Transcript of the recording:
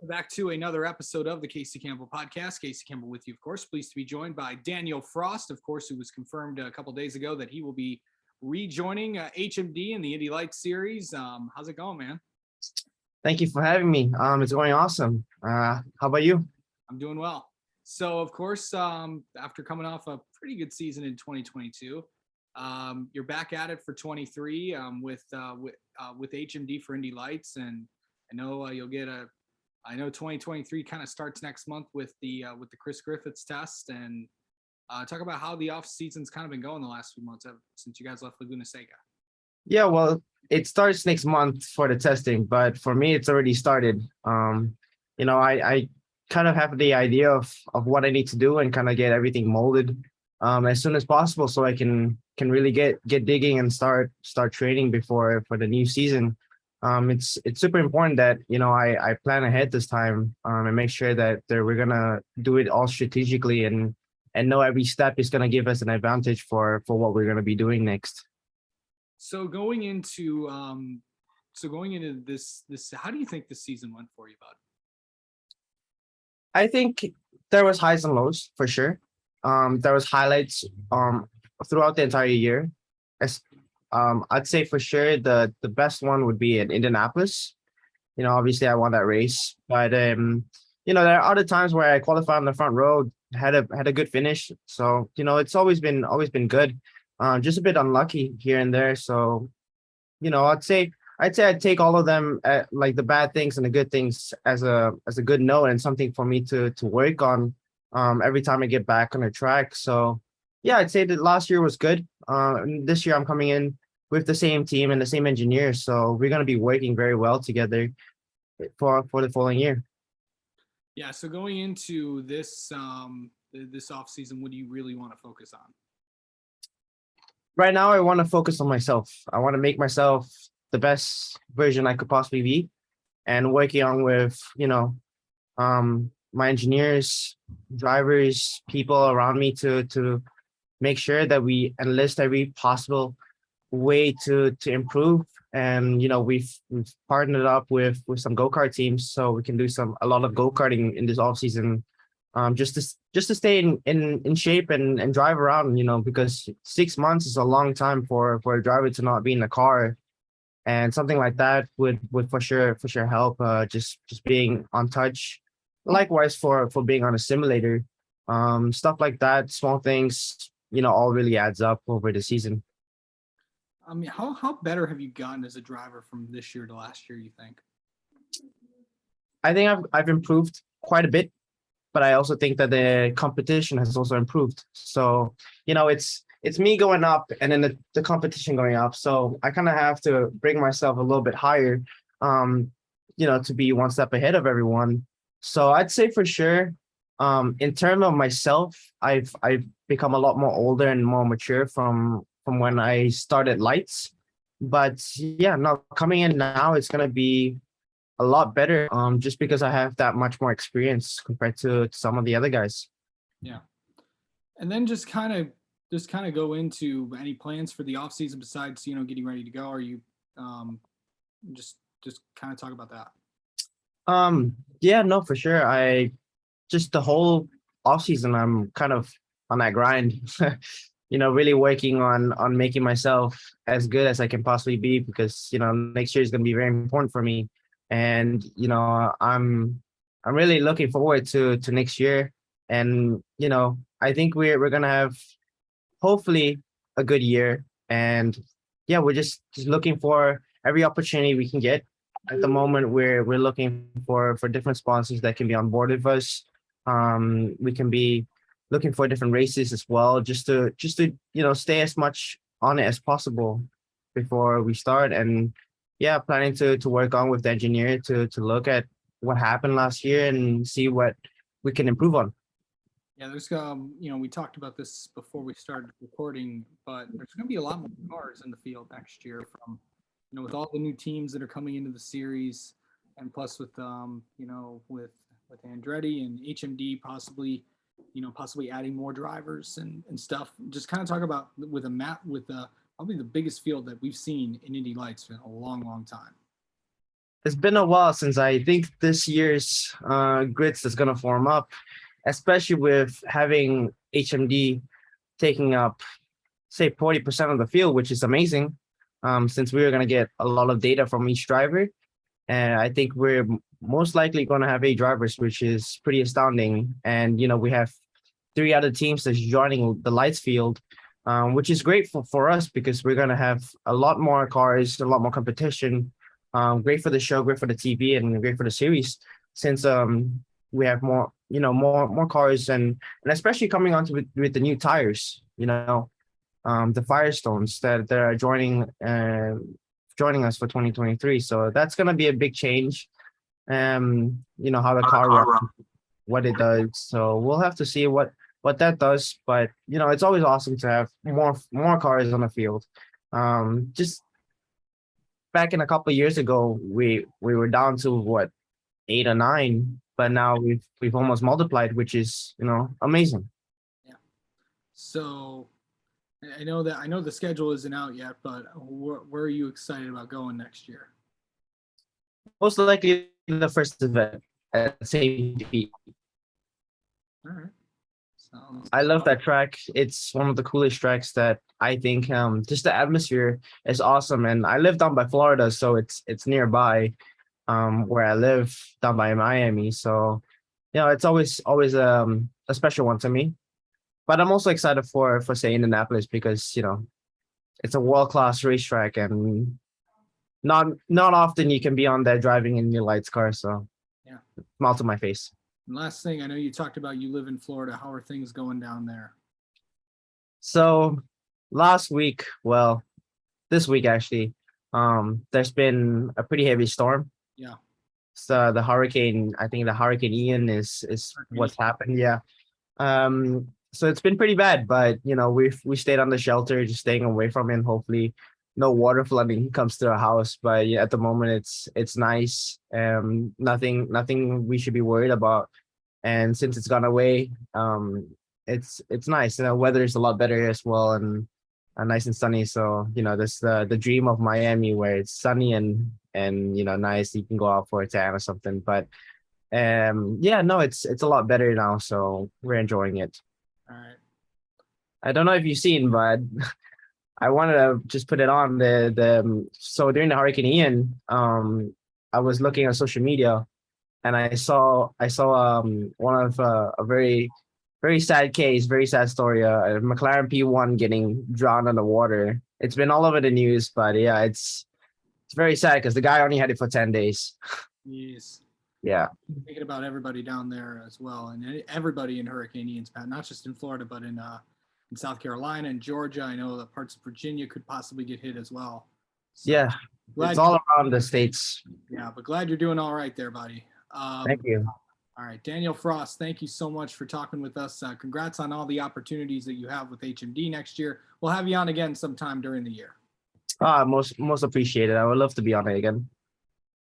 Back to another episode of the Casey Campbell podcast. Casey Campbell with you, of course. Pleased to be joined by Danial Frost, of course, who was confirmed a couple days ago that he will be rejoining HMD in the Indy Lights series. How's it going, man? Thank you for having me. It's going awesome. How about you? I'm doing well. So, of course, after coming off a pretty good season in 2022, you're back at it for 23 with HMD for Indy Lights, and I know you'll get a. I know 2023 kind of starts next month with the Chris Griffiths test, and talk about how the off season's kind of been going the last few months since you guys left Laguna Seca. Yeah, well, it starts next month for the testing, but for me, it's already started. I kind of have the idea of what I need to do and kind of get everything molded as soon as possible, so I can really get digging and start training for the new season. It's super important that I plan ahead this time and make sure that we're gonna do it all strategically and know every step is gonna give us an advantage for what we're gonna be doing next. So going into this, how do you think this season went for you, bud? I think there was highs and lows for sure. There was highlights throughout the entire year. As I'd say for sure the best one would be in Indianapolis. Obviously I won that race, but there are other times where I qualified on the front row, had a good finish. So it's always been good. Just a bit unlucky here and there. So I'd take all of them, like the bad things and the good things, as a good note and something for me to work on every time I get back on the track. So yeah, I'd say that last year was good. This year I'm coming in with the same team and the same engineers, so we're going to be working very well together for the following year. Yeah. So going into this this off season, what do you really want to focus on? Right now, I want to focus on myself. I want to make myself the best version I could possibly be, and working on with my engineers, drivers, people around me to make sure that we enlist every possible way to improve. And we've partnered up with some go-kart teams, so we can do a lot of go-karting in this off season, just to stay in shape and drive around, because 6 months is a long time for a driver to not be in the car, and something like that would for sure help, just being on touch. Likewise for being on a simulator, stuff like that, small things, all really adds up over the season. I mean, how better have you gotten as a driver from this year to last year, you think? I think I've improved quite a bit, but I also think that the competition has also improved. So, it's me going up and then the competition going up. So I kind of have to bring myself a little bit higher, to be one step ahead of everyone. So I'd say for sure, in terms of myself, I've become a lot more older and more mature from when I started Lights. But yeah, no, coming in now, it's gonna be a lot better. Just because I have that much more experience compared to some of the other guys. Yeah. And then just kind of go into any plans for the off season besides getting ready to go. Are you just kind of talk about that? Yeah, no, for sure. I just the whole off season, I'm kind of on that grind. Really working on making myself as good as I can possibly be, because next year is going to be very important for me. And I'm really looking forward to next year. And I think we're gonna have, hopefully, a good year. And yeah, we're just looking for every opportunity we can get. At the moment, we're looking for different sponsors that can be on board with us. We can be looking for different races as well, just to stay as much on it as possible before we start. And yeah, planning to work on with the engineer to look at what happened last year and see what we can improve on. Yeah, there's we talked about this before we started recording, but there's going to be a lot more cars in the field next year from with all the new teams that are coming into the series, and plus with with Andretti and HMD possibly adding more drivers and stuff. Just kind of talk about with a map with probably the biggest field that we've seen in Indy Lights in a long time. It's been a while since I think this year's grids is gonna form up, especially with having HMD taking up say 40% of the field, which is amazing. Since we are gonna get a lot of data from each driver, and I think we're most likely gonna have 8 drivers, which is pretty astounding. And we have 3 other teams that's joining the lights field, which is great for us because we're gonna have a lot more cars, a lot more competition. Great for the show, great for the TV, and great for the series. Since we have more, more cars, and especially coming on to with the new tires, the Firestones that are joining us for 2023. So that's gonna be a big change. How the car runs, what it does. So we'll have to see what that does. But it's always awesome to have more cars on the field. Just back in a couple of years ago, we were down to what, 8 or 9, but now we've almost multiplied, which is amazing. Yeah. So I know the schedule isn't out yet, but where are you excited about going next year? Most likely the first event at safety. All right. Sounds I love that track. It's one of the coolest tracks that I think. Just the atmosphere is awesome, and I live down by Florida, so it's nearby, where I live down by Miami. So, it's always a special one to me. But I'm also excited for say Indianapolis because it's a world-class racetrack, and not often you can be on there driving in your lights car. So yeah, smile to my face. and last thing, I know you talked about you live in Florida. How are things going down there? So last week, well, this week actually, there's been a pretty heavy storm. Yeah. So the hurricane, I think the Hurricane Ian is what's happened. Yeah. So it's been pretty bad, but we stayed on the shelter, just staying away from it. Hopefully, no water flooding comes to our house. But yeah, at the moment, it's nice. Nothing we should be worried about. And since it's gone away, it's nice. Weather is a lot better as well, and nice and sunny. So this the dream of Miami, where it's sunny and nice. You can go out for a tan or something. But yeah, no, it's a lot better now. So we're enjoying it. All right. I don't know if you've seen, but I wanted to just put it on so during the Hurricane Ian, I was looking on social media, and I saw one of a very very sad case, very sad story. A McLaren P1 getting drowned in the water. It's been all over the news, but yeah, it's very sad because the guy only had it for 10 days. Yes. Yeah. Thinking about everybody down there as well, and everybody in Hurricane Ian's path, not just in Florida, but in South Carolina and Georgia. I know that parts of Virginia could possibly get hit as well. So Yeah. It's all around the states. Yeah, but glad you're doing all right there, buddy. Thank you. All right, Danial Frost, thank you so much for talking with us. Congrats on all the opportunities that you have with HMD next year. We'll have you on again sometime during the year. Most appreciated. I would love to be on it again.